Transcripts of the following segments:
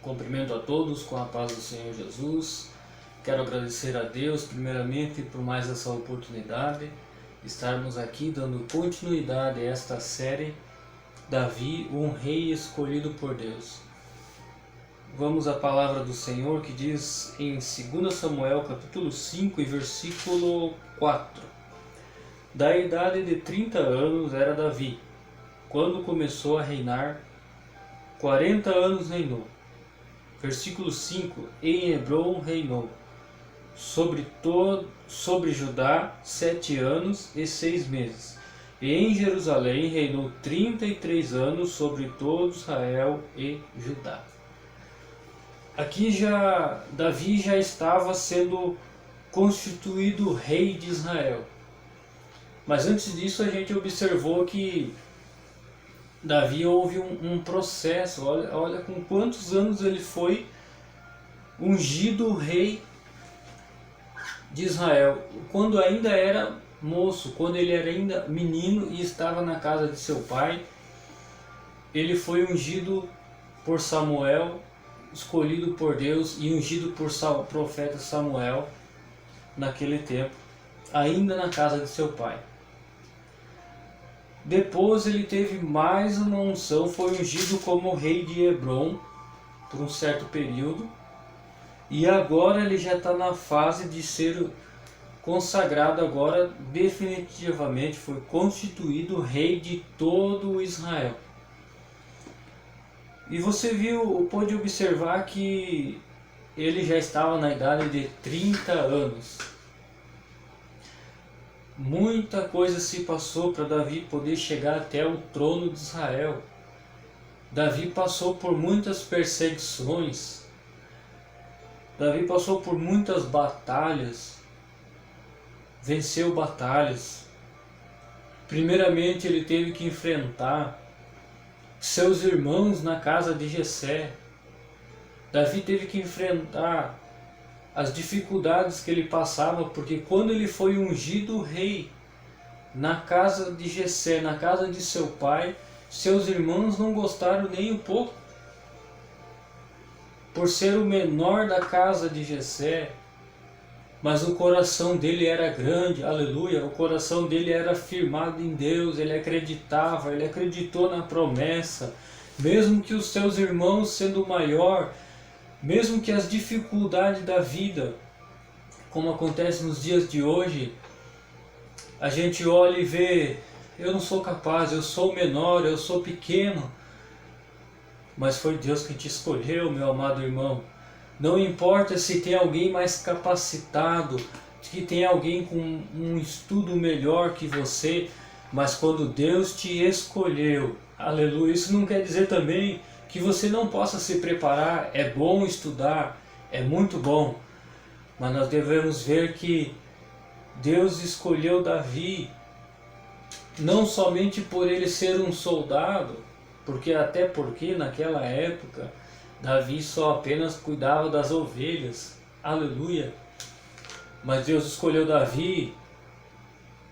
Cumprimento a todos com a paz do Senhor Jesus. Quero agradecer a Deus primeiramente por mais essa oportunidade, estarmos aqui dando continuidade a esta série Davi, um rei escolhido por Deus. Vamos à palavra do Senhor que diz em 2 Samuel capítulo 5 e versículo 4. Da idade de 30 anos era Davi, quando começou a reinar, 40 anos reinou. Versículo 5, em Hebron reinou, sobre Judá 7 anos e 6 meses, e em Jerusalém reinou 33 anos sobre todo Israel e Judá. Aqui Davi já estava sendo constituído rei de Israel. Mas antes disso a gente observou que Davi houve um processo, olha com quantos anos ele foi ungido rei de Israel, quando ainda era moço, quando ele era ainda menino e estava na casa de seu pai. Ele foi ungido por Samuel, escolhido por Deus e ungido por o profeta Samuel naquele tempo, ainda na casa de seu pai. Depois ele teve mais uma unção, foi ungido como rei de Hebron por um certo período, e agora ele já está na fase de ser consagrado, agora definitivamente foi constituído rei de todo Israel. E você pôde observar que ele já estava na idade de 30 anos. Muita coisa se passou para Davi poder chegar até o trono de Israel. Davi passou por muitas perseguições. Davi passou por muitas batalhas. Venceu batalhas. Primeiramente ele teve que enfrentar seus irmãos na casa de Jessé. Davi teve que enfrentar as dificuldades que ele passava, porque quando ele foi ungido rei na casa de Jessé, na casa de seu pai, seus irmãos não gostaram nem um pouco. Por ser o menor da casa de Jessé, mas o coração dele era grande, aleluia, o coração dele era firmado em Deus, ele acreditava, ele acreditou na promessa, mesmo que os seus irmãos sendo maior, mesmo que as dificuldades da vida, como acontece nos dias de hoje, a gente olha e vê, eu não sou capaz, eu sou menor, eu sou pequeno, mas foi Deus que te escolheu, meu amado irmão. Não importa se tem alguém mais capacitado, que tem alguém com um estudo melhor que você, mas quando Deus te escolheu, aleluia, isso não quer dizer também que você não possa se preparar. É bom estudar, é muito bom, mas nós devemos ver que Deus escolheu Davi não somente por ele ser um soldado, porque naquela época Davi só apenas cuidava das ovelhas, aleluia, mas Deus escolheu Davi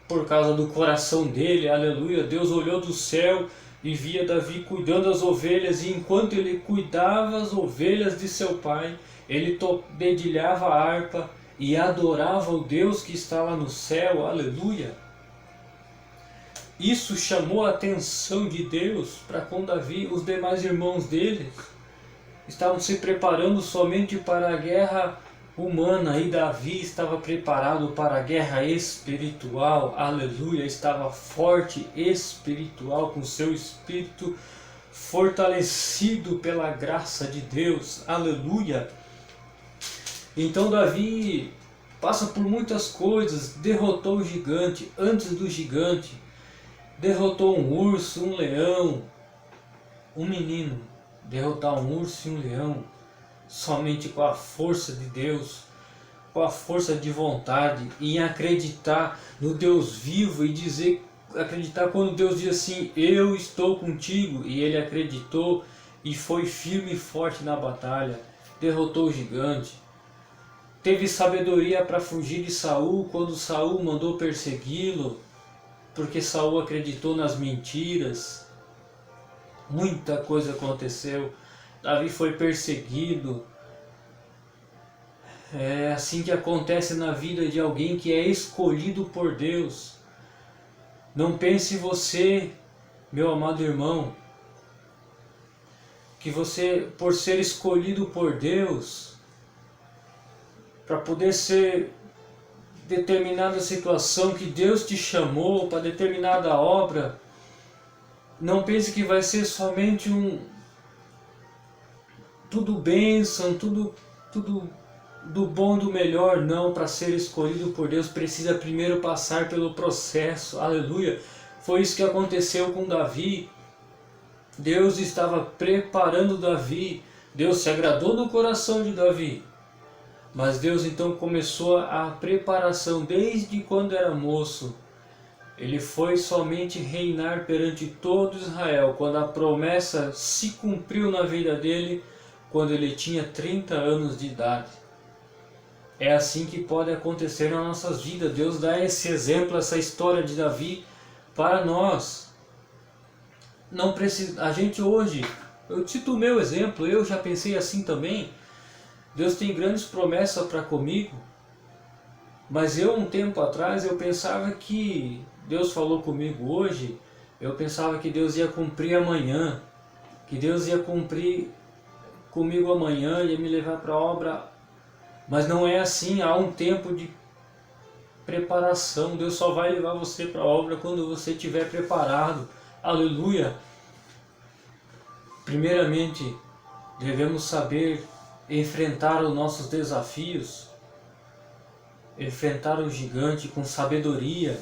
por causa do coração dele, aleluia. Deus olhou do céu e via Davi cuidando das ovelhas, e enquanto ele cuidava as ovelhas de seu pai, ele dedilhava a harpa e adorava o Deus que estava no céu, aleluia. Isso chamou a atenção de Deus para com Davi. Os demais irmãos dele estavam se preparando somente para a guerra humana, e Davi estava preparado para a guerra espiritual, aleluia, estava forte espiritual, com seu espírito fortalecido pela graça de Deus, aleluia. Então Davi passa por muitas coisas, derrotou o gigante, antes do gigante, derrotou um urso, um leão, um menino. Derrotar um urso e um leão somente com a força de Deus, com a força de vontade, e em acreditar no Deus vivo, e acreditar quando Deus diz assim, eu estou contigo, e ele acreditou e foi firme e forte na batalha, derrotou o gigante. Teve sabedoria para fugir de Saul quando Saul mandou persegui-lo, porque Saul acreditou nas mentiras. Muita coisa aconteceu. Davi foi perseguido. É assim que acontece na vida de alguém que é escolhido por Deus. Não pense você, meu amado irmão, que você, por ser escolhido por Deus, para poder ser determinada situação que Deus te chamou para determinada obra, não pense que vai ser somente tudo bênção, tudo do bom, do melhor. Não, para ser escolhido por Deus precisa primeiro passar pelo processo. Aleluia! Foi isso que aconteceu com Davi. Deus estava preparando Davi. Deus se agradou do coração de Davi. Mas Deus então começou a preparação desde quando era moço. Ele foi somente reinar perante todo Israel quando a promessa se cumpriu na vida dele, quando ele tinha 30 anos de idade. É assim que pode acontecer nas nossas vidas. Deus dá esse exemplo, essa história de Davi para nós. Não precisa, a gente hoje, eu cito o meu exemplo, eu já pensei assim também. Deus tem grandes promessas para comigo, mas eu um tempo atrás eu pensava que Deus falou comigo hoje, eu pensava que Deus ia cumprir amanhã, que Deus ia cumprir comigo amanhã, ia me levar para a obra, mas não é assim. Há um tempo de preparação. Deus só vai levar você para a obra quando você estiver preparado. Aleluia! Primeiramente, devemos saber enfrentar os nossos desafios, enfrentar o gigante com sabedoria,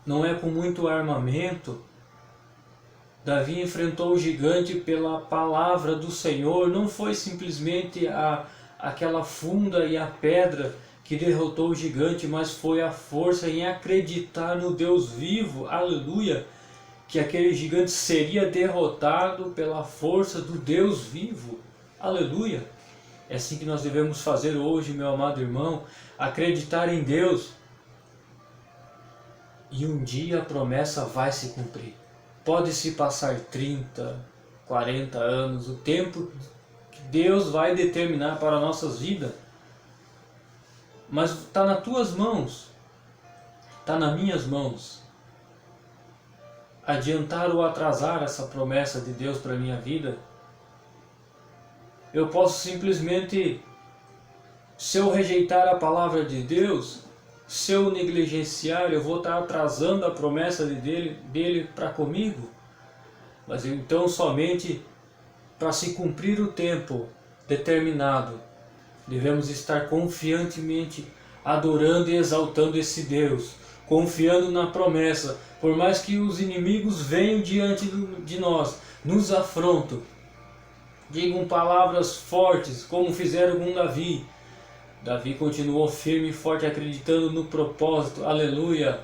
não é com muito armamento. Davi enfrentou o gigante pela palavra do Senhor, não foi simplesmente aquela funda e a pedra que derrotou o gigante, mas foi a força em acreditar no Deus vivo, aleluia, que aquele gigante seria derrotado pela força do Deus vivo, aleluia. É assim que nós devemos fazer hoje, meu amado irmão, acreditar em Deus, e um dia a promessa vai se cumprir. Pode-se passar 30, 40 anos, o tempo que Deus vai determinar para nossas vidas, mas está nas tuas mãos, está nas minhas mãos. Adiantar ou atrasar essa promessa de Deus para a minha vida, eu posso simplesmente, se eu rejeitar a palavra de Deus, se eu negligenciar, eu vou estar atrasando a promessa dele para comigo. Mas então somente para se cumprir o tempo determinado, devemos estar confiantemente adorando e exaltando esse Deus, confiando na promessa, por mais que os inimigos venham diante de nós, nos afrontam, digam palavras fortes, como fizeram com Davi. Davi continuou firme e forte, acreditando no propósito, aleluia.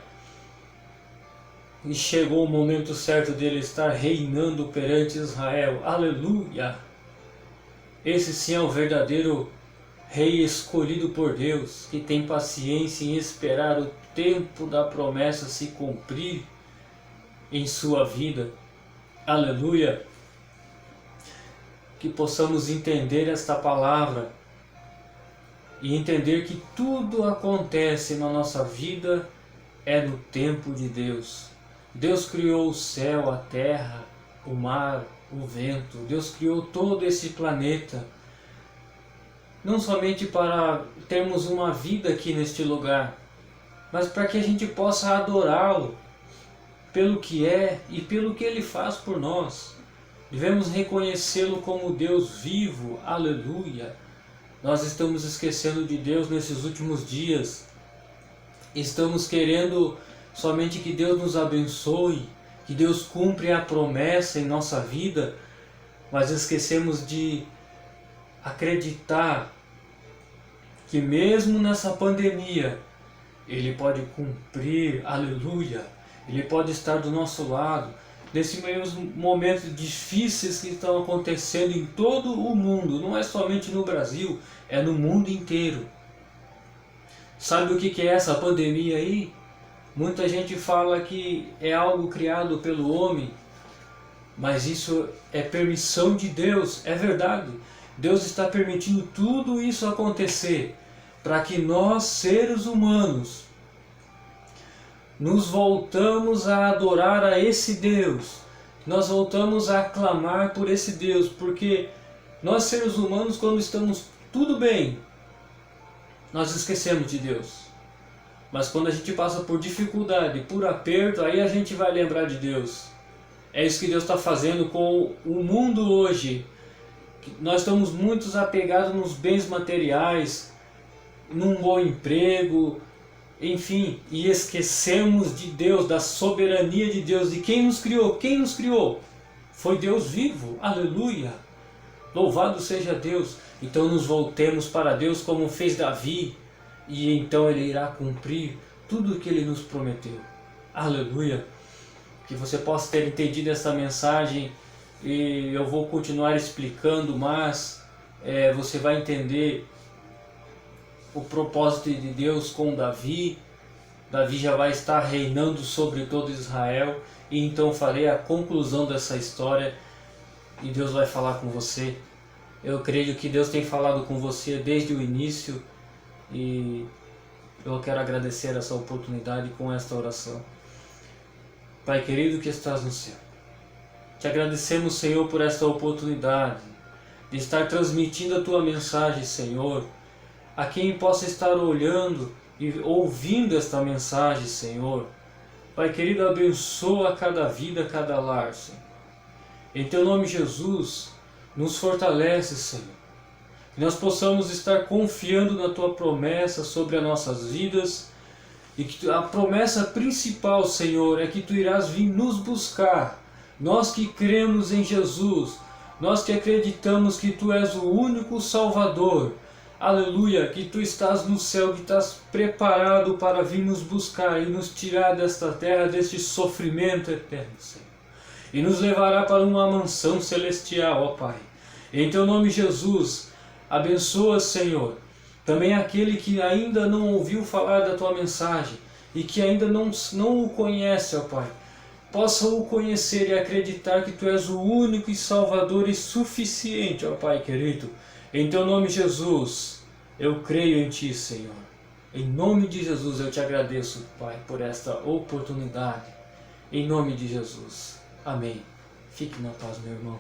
E chegou o momento certo dele estar reinando perante Israel, aleluia. Esse sim é o verdadeiro rei escolhido por Deus, que tem paciência em esperar o tempo da promessa se cumprir em sua vida, aleluia. Que possamos entender esta palavra e entender que tudo acontece na nossa vida é no tempo de Deus. Deus criou o céu, a terra, o mar, o vento. Deus criou todo esse planeta, não somente para termos uma vida aqui neste lugar, mas para que a gente possa adorá-lo pelo que é e pelo que Ele faz por nós. Devemos reconhecê-lo como Deus vivo, aleluia. Nós estamos esquecendo de Deus nesses últimos dias. Estamos querendo somente que Deus nos abençoe, que Deus cumpra a promessa em nossa vida, mas esquecemos de acreditar que mesmo nessa pandemia, Ele pode cumprir, aleluia. Ele pode estar do nosso lado. Nesses mesmos momentos difíceis que estão acontecendo em todo o mundo, não é somente no Brasil, é no mundo inteiro. Sabe o que é essa pandemia aí? Muita gente fala que é algo criado pelo homem, Mas isso é permissão de Deus, é verdade. Deus está permitindo tudo isso acontecer para que nós, seres humanos, nos voltamos a adorar a esse Deus. Nós voltamos a clamar por esse Deus, porque nós, seres humanos, quando estamos tudo bem, nós esquecemos de Deus. Mas quando a gente passa por dificuldade, por aperto, aí a gente vai lembrar de Deus. É isso que Deus está fazendo com o mundo hoje. Nós estamos muito apegados nos bens materiais, num bom emprego, enfim, e esquecemos de Deus, da soberania de Deus, de quem nos criou. Quem nos criou? Foi Deus vivo, aleluia, louvado seja Deus. Então nos voltemos para Deus como fez Davi, e então Ele irá cumprir tudo o que Ele nos prometeu, aleluia. Que você possa ter entendido essa mensagem, e eu vou continuar explicando, mas você vai entender o propósito de Deus com Davi. Davi já vai estar reinando sobre todo Israel, e então farei a conclusão dessa história e Deus vai falar com você. Eu creio que Deus tem falado com você desde o início, e eu quero agradecer essa oportunidade com esta oração. Pai querido que estás no céu, te agradecemos, Senhor, por esta oportunidade de estar transmitindo a Tua mensagem, Senhor, a quem possa estar olhando e ouvindo esta mensagem, Senhor. Pai querido, abençoa cada vida, cada lar, Senhor. Em Teu nome, Jesus, nos fortalece, Senhor. Que nós possamos estar confiando na Tua promessa sobre as nossas vidas, e que a promessa principal, Senhor, é que Tu irás vir nos buscar. Nós que cremos em Jesus, nós que acreditamos que Tu és o único Salvador, aleluia, que Tu estás no céu, que estás preparado para vir nos buscar e nos tirar desta terra, deste sofrimento eterno, Senhor, e nos levará para uma mansão celestial, ó Pai. Em Teu nome, Jesus, abençoa, Senhor, também aquele que ainda não ouviu falar da Tua mensagem e que ainda não o conhece, ó Pai. Possa o conhecer e acreditar que Tu és o único e Salvador e suficiente, ó Pai querido. Em Teu nome, Jesus, eu creio em Ti, Senhor. Em nome de Jesus eu Te agradeço, Pai, por esta oportunidade. Em nome de Jesus. Amém. Fique na paz, meu irmão.